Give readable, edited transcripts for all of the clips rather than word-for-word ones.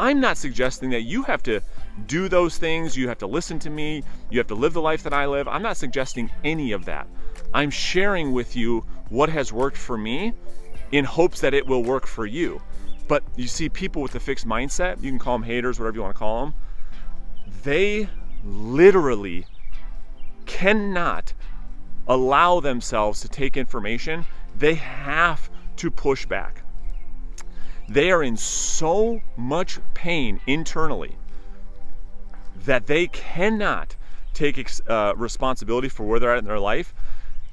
I'm not suggesting that you have to do those things, you have to listen to me, you have to live the life that I live. I'm not suggesting any of that. I'm sharing with you what has worked for me in hopes that it will work for you. But you see, people with a fixed mindset, you can call them haters, whatever you want to call them, they literally cannot allow themselves to take information. They have to push back. They are in so much pain internally that they cannot take responsibility for where they're at in their life.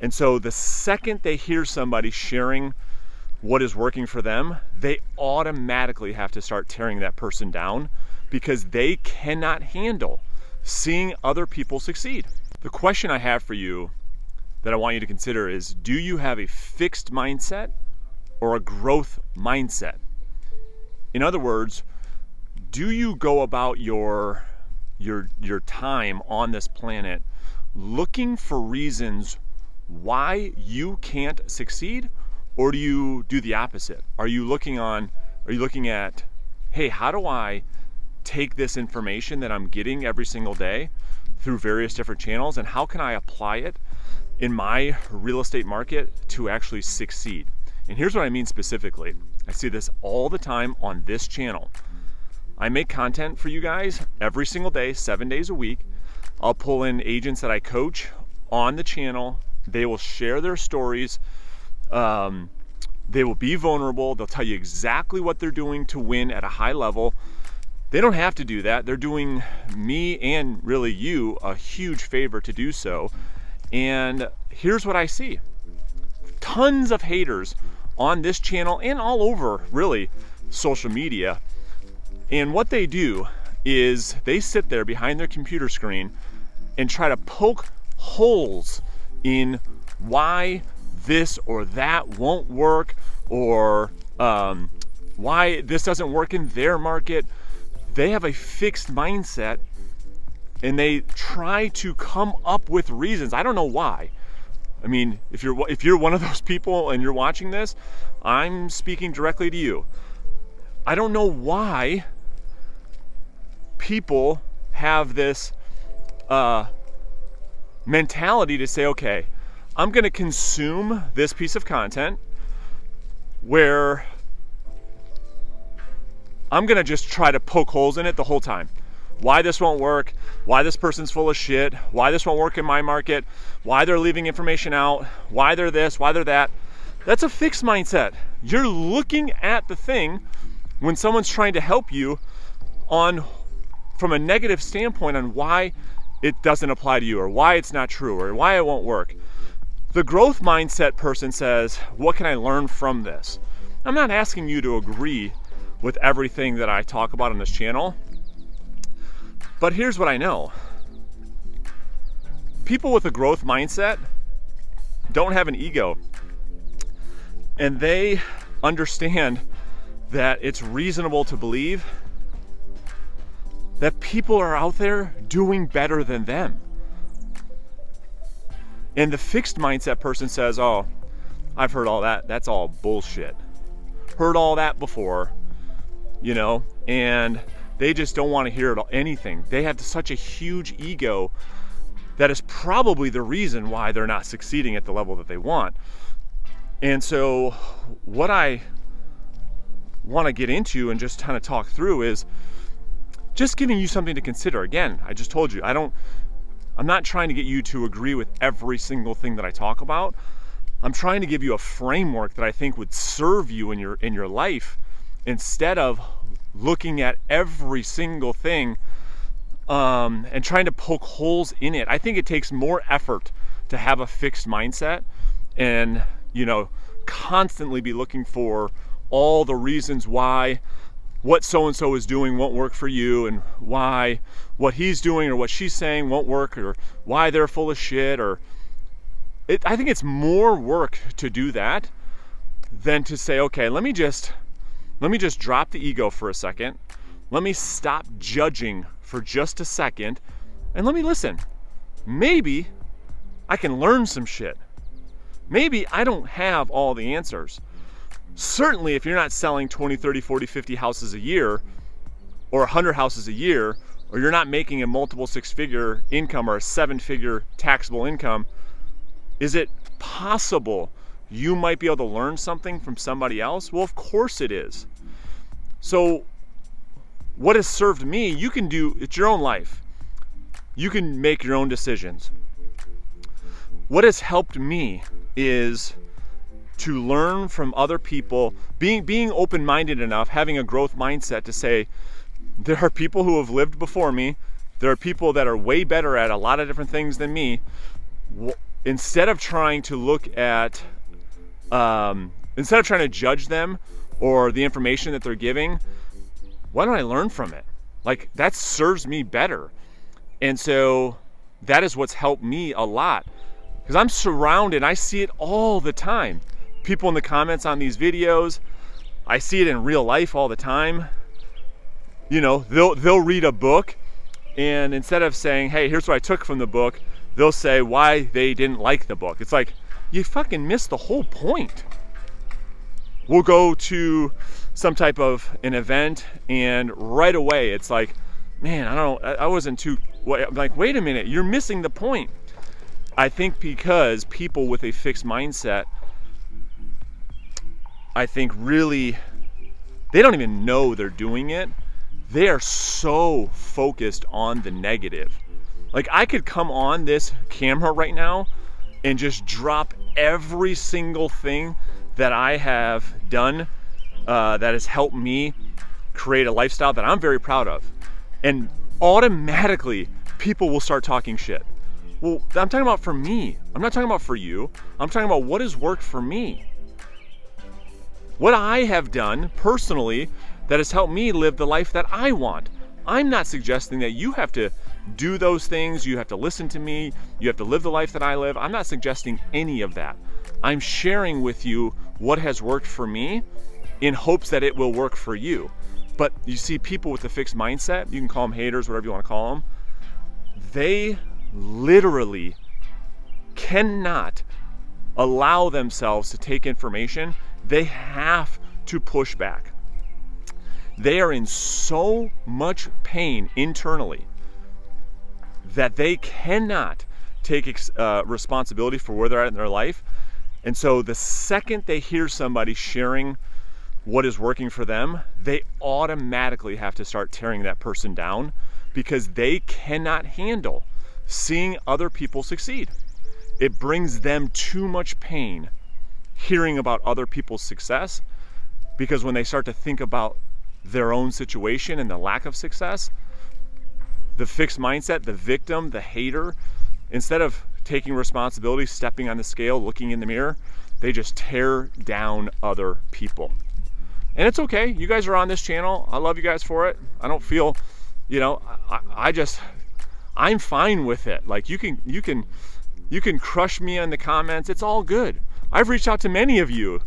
And so the second they hear somebody sharing what is working for them, they automatically have to start tearing that person down because they cannot handle seeing other people succeed. The question I have for you that I want you to consider is, do you have a fixed mindset or a growth mindset? In other words, do you go about your time on this planet looking for reasons why you can't succeed, or do you do the opposite? Are you looking at, hey, how do I take this information that I'm getting every single day through various different channels, and how can I apply it in my real estate market to actually succeed? And here's what I mean specifically. I see this all the time on this channel. I make content for you guys every single day, 7 days a week. I'll pull in agents that I coach on the channel. They will share their stories. They will be vulnerable. They'll tell you exactly what they're doing to win at a high level. They don't have to do that. They're doing me and really you a huge favor to do so. And here's what I see. Tons of haters on this channel and all over really social media. And what they do is they sit there behind their computer screen and try to poke holes in why this or that won't work, or why this doesn't work in their market. They have a fixed mindset and they try to come up with reasons. I don't know why. I mean, if you're one of those people and you're watching this, I'm speaking directly to you. I don't know why people have this mentality to say, okay, I'm going to consume this piece of content where I'm going to just try to poke holes in it the whole time. Why this won't work, why this person's full of shit, why this won't work in my market, why they're leaving information out, why they're this, why they're that. That's a fixed mindset. You're looking at the thing when someone's trying to help you from a negative standpoint on why it doesn't apply to you, or why it's not true, or why it won't work. The growth mindset person says, what can I learn from this? I'm not asking you to agree with everything that I talk about on this channel, but here's what I know. People with a growth mindset don't have an ego, and they understand that it's reasonable to believe that people are out there doing better than them. And the fixed mindset person says, oh, I've heard all that. That's all bullshit. Heard all that before, and they just don't want to hear anything. They have such a huge ego that is probably the reason why they're not succeeding at the level that they want. And so what I want to get into and just kind of talk through is just giving you something to consider. Again, I just told you, I'm not trying to get you to agree with every single thing that I talk about. I'm trying to give you a framework that I think would serve you in your life, instead of looking at every single thing and trying to poke holes in it. I think it takes more effort to have a fixed mindset and constantly be looking for all the reasons why what so-and-so is doing won't work for you, and why what he's doing or what she's saying won't work, or why they're full of shit. I think it's more work to do that than to say, okay, let me just drop the ego for a second. Let me stop judging for just a second, and let me listen. Maybe I can learn some shit. Maybe I don't have all the answers. Certainly, if you're not selling 20, 30, 40, 50 houses a year, or 100 houses a year, or you're not making a multiple six-figure income or a seven-figure taxable income, is it possible you might be able to learn something from somebody else? Well, of course it is. So what has served me, you can do, it's your own life. You can make your own decisions. What has helped me is to learn from other people, being open-minded enough, having a growth mindset to say, there are people who have lived before me. There are people that are way better at a lot of different things than me. Instead of trying to look at, instead of trying to judge them or the information that they're giving, why don't I learn from it? Like, that serves me better. And so that is what's helped me a lot, because I'm surrounded, I see it all the time. People in the comments on these videos, I see it in real life all the time. You know, they'll read a book, and instead of saying, hey, here's what I took from the book, they'll say why they didn't like the book. It's like, you fucking missed the whole point. We'll go to some type of an event, and right away it's like, man, I wasn't too, I'm like, wait a minute, you're missing the point. I think because people with a fixed mindset, I think really, they don't even know they're doing it. They are so focused on the negative. Like, I could come on this camera right now and just drop every single thing that I have done that has helped me create a lifestyle that I'm very proud of. And automatically, people will start talking shit. Well, I'm talking about for me. I'm not talking about for you. I'm talking about what has worked for me. What I have done personally that has helped me live the life that I want. I'm not suggesting that you have to do those things, you have to listen to me, you have to live the life that I live. I'm not suggesting any of that. I'm sharing with you what has worked for me in hopes that it will work for you. But you see, people with a fixed mindset, you can call them haters, whatever you want to call them, they literally cannot allow themselves to take information. They have to push back. They are in so much pain internally that they cannot take responsibility for where they're at in their life. And so the second they hear somebody sharing what is working for them, they automatically have to start tearing that person down, because they cannot handle seeing other people succeed. It brings them too much pain hearing about other people's success, because when they start to think about their own situation and the lack of success, the fixed mindset, the victim, the hater, instead of taking responsibility, stepping on the scale, looking in the mirror, they just tear down other people. And it's okay. You guys are on this channel. I love you guys for it. I don't feel, I'm fine with it. Like, you can crush me in the comments. It's all good. I've reached out to many of you.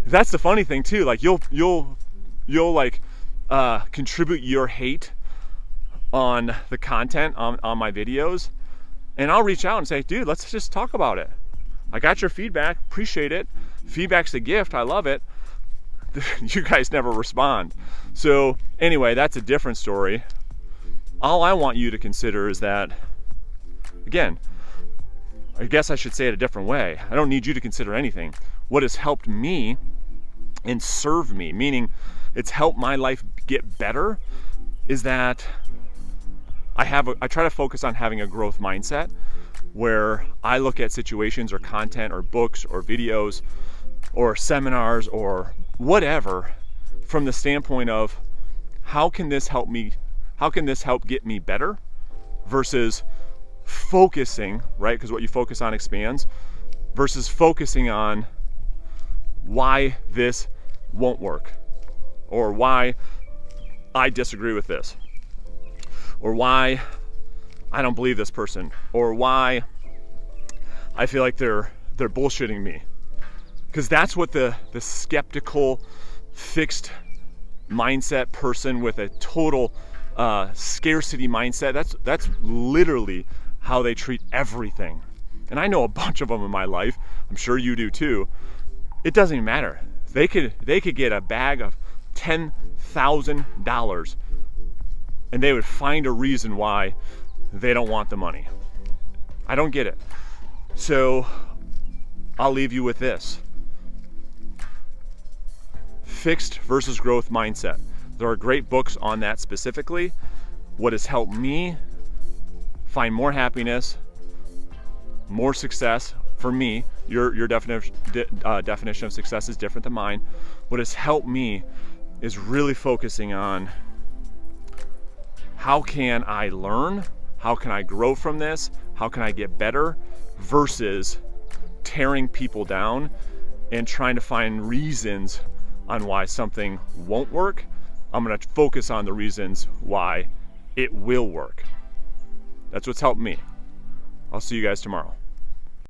That's the funny thing too. Like, you'll like contribute your hate on the content on my videos, and I'll reach out and say, dude, let's just talk about it. I got your feedback, appreciate it. Feedback's a gift, I love it. You guys never respond. So anyway, that's a different story. All I want you to consider is that, again, I guess I should say it a different way. I don't need you to consider anything. What has helped me and served me, meaning it's helped my life get better, is that I try to focus on having a growth mindset, where I look at situations or content or books or videos or seminars or whatever from the standpoint of, how can this help me? How can this help get me better? Versus focusing, right? Because what you focus on expands, versus focusing on why this won't work, or why I disagree with this, or why I don't believe this person, or why I feel like they're bullshitting me. Because that's what the skeptical, fixed mindset person with a total scarcity mindset, that's literally how they treat everything. And I know a bunch of them in my life. I'm sure you do too. It doesn't even matter. They could get a bag of $10,000 and they would find a reason why they don't want the money. I don't get it. So I'll leave you with this. Fixed versus growth mindset. There are great books on that specifically. What has helped me find more happiness, more success for me, your definition of success is different than mine. What has helped me is really focusing on how can I learn, how can I grow from this, how can I get better, versus tearing people down and trying to find reasons on why something won't work. I'm going to focus on the reasons why it will work. That's what's helped me. I'll see you guys tomorrow.